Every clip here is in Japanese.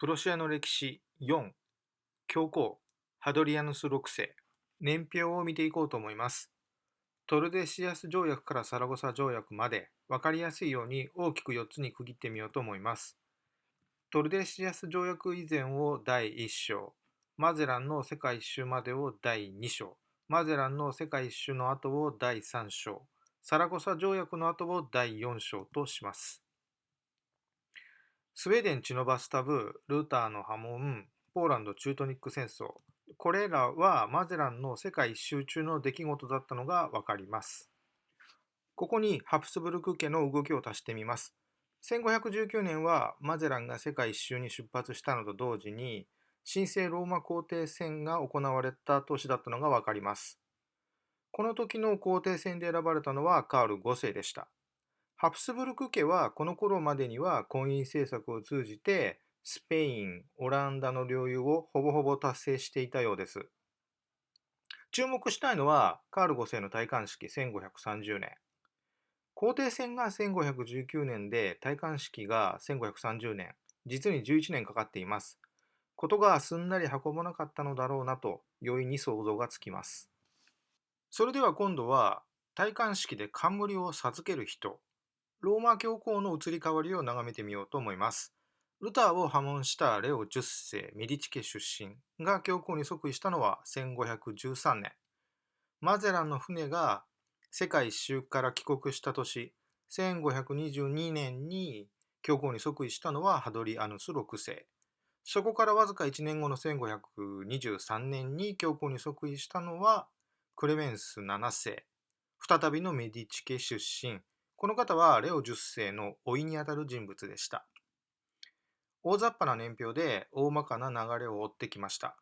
プロシアの歴史4、教皇、ハドリアヌス6世、年表を見ていこうと思います。トルデシアス条約からサラゴサ条約まで分かりやすいように大きく4つに区切ってみようと思います。トルデシアス条約以前を第1章、マゼランの世界一周までを第2章、マゼランの世界一周の後を第3章、サラゴサ条約の後を第4章とします。スウェーデン・チノバスタブ、ルーターの波紋、ポーランド・チュートニック戦争。これらはマゼランの世界一周中の出来事だったのがわかります。ここにハプスブルク家の動きを足してみます。1519年はマゼランが世界一周に出発したのと同時に、神聖ローマ皇帝戦が行われた年だったのがわかります。この時の皇帝戦で選ばれたのはカール5世でした。ハプスブルク家はこの頃までには婚姻政策を通じてスペイン、オランダの領有をほぼほぼ達成していたようです。注目したいのはカール5世の戴冠式1530年。皇帝戦が1519年で戴冠式が1530年、実に11年かかっています。ことがすんなり運ばなかったのだろうなと容易に想像がつきます。それでは今度は戴冠式で冠を授ける人、ローマ教皇の移り変わりを眺めてみようと思います。ルターを破門したレオ10世メディチ家出身が教皇に即位したのは1513年。マゼランの船が世界一周から帰国した年、1522年に教皇に即位したのはハドリアヌス6世。そこからわずか1年後の1523年に教皇に即位したのはクレメンス7世。再びのメディチ家出身。この方はレオ10世の甥にあたる人物でした。大雑把な年表で大まかな流れを追ってきました。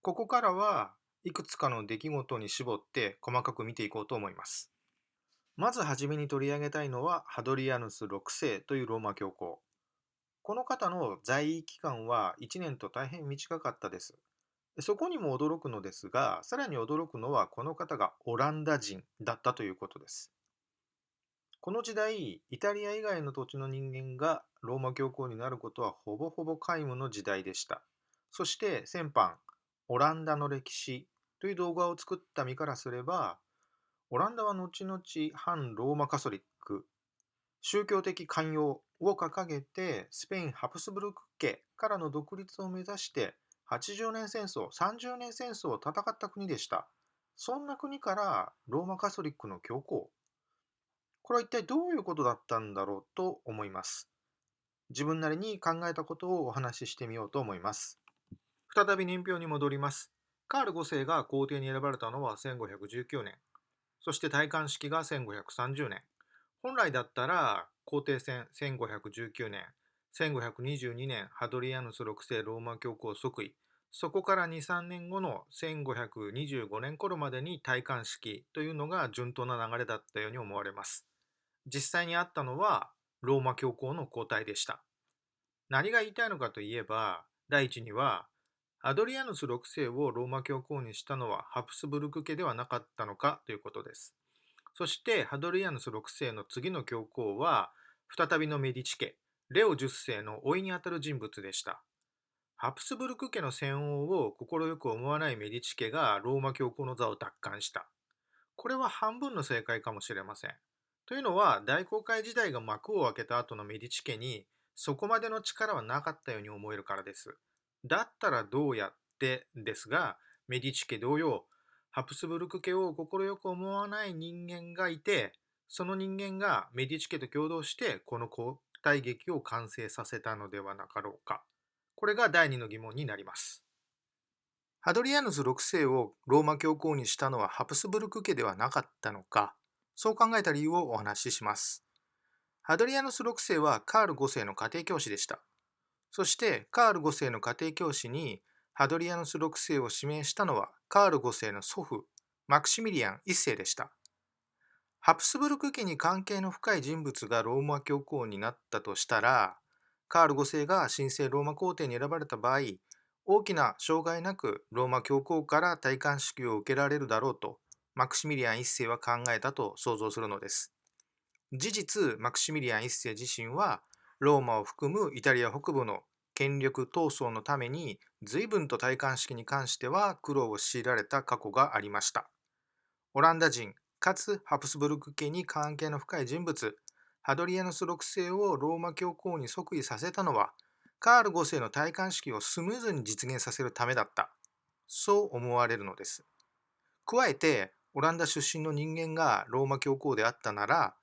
ここからはいくつかの出来事に絞って細かく見ていこうと思います。まずはじめに取り上げたいのはハドリアヌス6世というローマ教皇。この方の在位期間は1年と大変短かったです。そこにも驚くのですが、さらに驚くのはこの方がオランダ人だったということです。この時代、イタリア以外の土地の人間がローマ教皇になることはほぼほぼ皆無の時代でした。そして先般、オランダの歴史という動画を作った身からすれば、オランダは後々反ローマカソリック、宗教的寛容を掲げてスペイン・ハプスブルク家からの独立を目指して80年戦争、30年戦争を戦った国でした。そんな国からローマカソリックの教皇、これは一体どういうことだったんだろうと思います。自分なりに考えたことをお話ししてみようと思います。再び年表に戻ります。カール5世が皇帝に選ばれたのは1519年。そして戴冠式が1530年。本来だったら皇帝戦1519年、1522年ハドリアヌス6世ローマ教皇即位。そこから2、3年後の1525年頃までに戴冠式というのが順当な流れだったように思われます。実際にあったのはローマ教皇の交代でした。何が言いたいのかといえば、第一には、アドリアヌス6世をローマ教皇にしたのはハプスブルク家ではなかったのかということです。そして、ハドリアヌス6世の次の教皇は、再びのメディチ家、レオ10世の甥にあたる人物でした。ハプスブルク家の専王を快く思わないメディチ家がローマ教皇の座を奪還した。これは半分の正解かもしれません。というのは、大航海時代が幕を開けた後のメディチ家に、そこまでの力はなかったように思えるからです。だったらどうやってですが、メディチ家同様、ハプスブルク家を快く思わない人間がいて、その人間がメディチ家と共同してこの交代劇を完成させたのではなかろうか。これが第二の疑問になります。ハドリアヌス6世をローマ教皇にしたのはハプスブルク家ではなかったのか、そう考えた理由をお話しします。ハドリアヌス6世はカール5世の家庭教師でした。そしてカール5世の家庭教師にハドリアヌス6世を指名したのはカール5世の祖父、マクシミリアン1世でした。ハプスブルク家に関係の深い人物がローマ教皇になったとしたら、カール5世が神聖ローマ皇帝に選ばれた場合、大きな障害なくローマ教皇から戴冠式を受けられるだろうと、マクシミリアン1世は考えたと想像するのです。事実、マクシミリアン1世自身は、ローマを含むイタリア北部の権力闘争のために随分と戴冠式に関しては苦労を強いられた過去がありました。オランダ人かつハプスブルク家に関係の深い人物、ハドリアヌス6世をローマ教皇に即位させたのは、カール5世の戴冠式をスムーズに実現させるためだった。そう思われるのです。加えて、オランダ出身の人間がローマ教皇であったなら、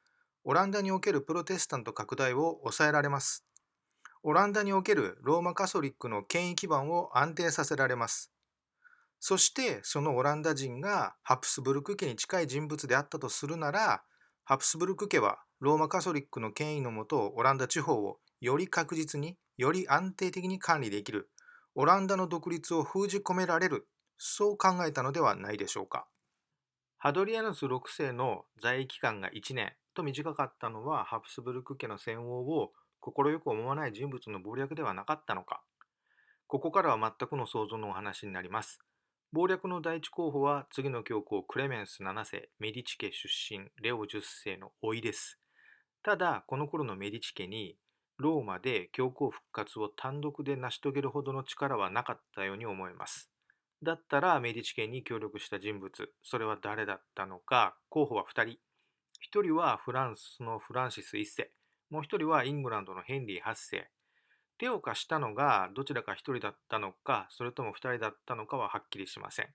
オランダにおけるプロテスタント拡大を抑えられます。オランダにおけるローマカソリックの権威基盤を安定させられます。そしてそのオランダ人がハプスブルク家に近い人物であったとするなら、ハプスブルク家はローマカソリックの権威のもとオランダ地方をより確実に、より安定的に管理できる、オランダの独立を封じ込められる、そう考えたのではないでしょうか。ハドリアヌス6世の在位期間が1年と短かったのは、ハプスブルク家の専横を快く思わない人物の謀略ではなかったのか。ここからは全くの想像のお話になります。謀略の第一候補は次の教皇クレメンス7世、メディチ家出身レオ10世の甥です。ただ、この頃のメディチ家にローマで教皇復活を単独で成し遂げるほどの力はなかったように思えます。だったらメディチ家に協力した人物、それは誰だったのか。候補は2人。1人はフランスのフランシス1世、もう1人はイングランドのヘンリー8世。手を貸したのがどちらか1人だったのか、それとも2人だったのかははっきりしません。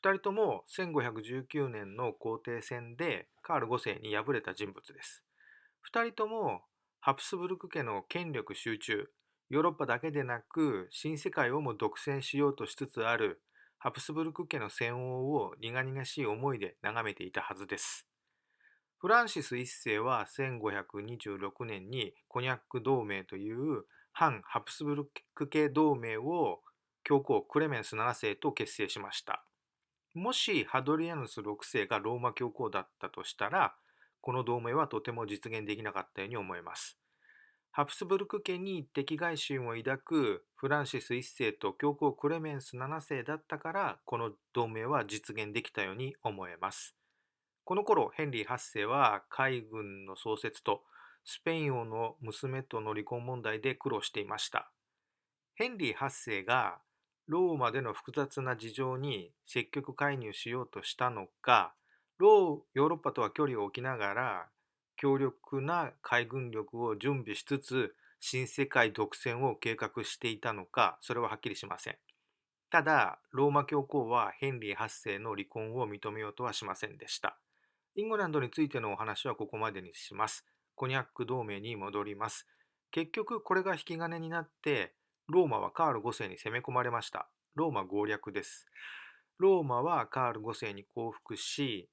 2人とも1519年の皇帝戦でカール5世に敗れた人物です。2人ともハプスブルク家の権力集中、ヨーロッパだけでなく新世界をも独占しようとしつつあるハプスブルク家の専横を苦々しい思いで眺めていたはずです。フランシス1世は1526年にコニャック同盟という反ハプスブルク系同盟を教皇クレメンス7世と結成しました。もしハドリアヌス6世がローマ教皇だったとしたら、この同盟はとても実現できなかったように思えます。ハプスブルク家に敵外心を抱くフランシス1世と教皇クレメンス7世だったから、この同盟は実現できたように思えます。この頃、ヘンリー8世は海軍の創設とスペイン王の娘との離婚問題で苦労していました。ヘンリー8世がローマでの複雑な事情に積極介入しようとしたのか、ヨーロッパとは距離を置きながら強力な海軍力を準備しつつ新世界独占を計画していたのか、それははっきりしません。ただ、ローマ教皇はヘンリー8世の離婚を認めようとはしませんでした。イングランドについてのお話はここまでにします。コニャック同盟に戻ります。結局これが引き金になって、ローマはカール5世に攻め込まれました。ローマ攻略です。ローマはカール5世に降伏し、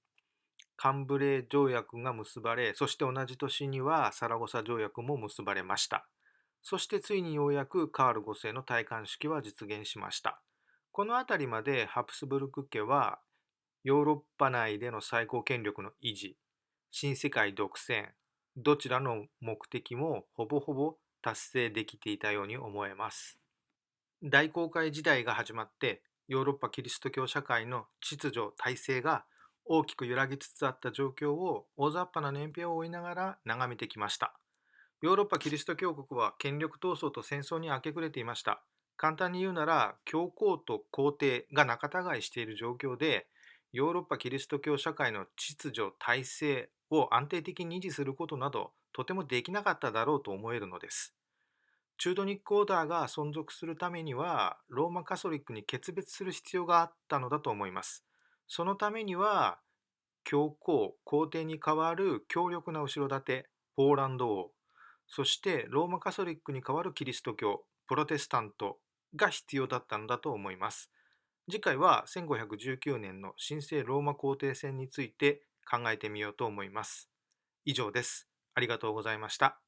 カンブレー条約が結ばれ、そして同じ年にはサラゴサ条約も結ばれました。そしてついにようやくカール5世の戴冠式は実現しました。この辺りまでハプスブルク家はヨーロッパ内での最高権力の維持、新世界独占、どちらの目的もほぼほぼ達成できていたように思えます。大航海時代が始まって、ヨーロッパキリスト教社会の秩序・体制が大きく揺らぎつつあった状況を大雑把な年表を追いながら眺めてきました。ヨーロッパキリスト教国は権力闘争と戦争に明け暮れていました。簡単に言うなら、教皇と皇帝が仲違いしている状況で、ヨーロッパキリスト教社会の秩序・体制を安定的に維持することなど、とてもできなかっただろうと思えるのです。中ドニックオーダーが存続するためには、ローマカソリックに決別する必要があったのだと思います。そのためには、教皇・皇帝に代わる強力な後ろ盾、ポーランド王、そしてローマカソリックに代わるキリスト教、プロテスタントが必要だったのだと思います。次回は1519年の神聖ローマ皇帝戦について考えてみようと思います。以上です。ありがとうございました。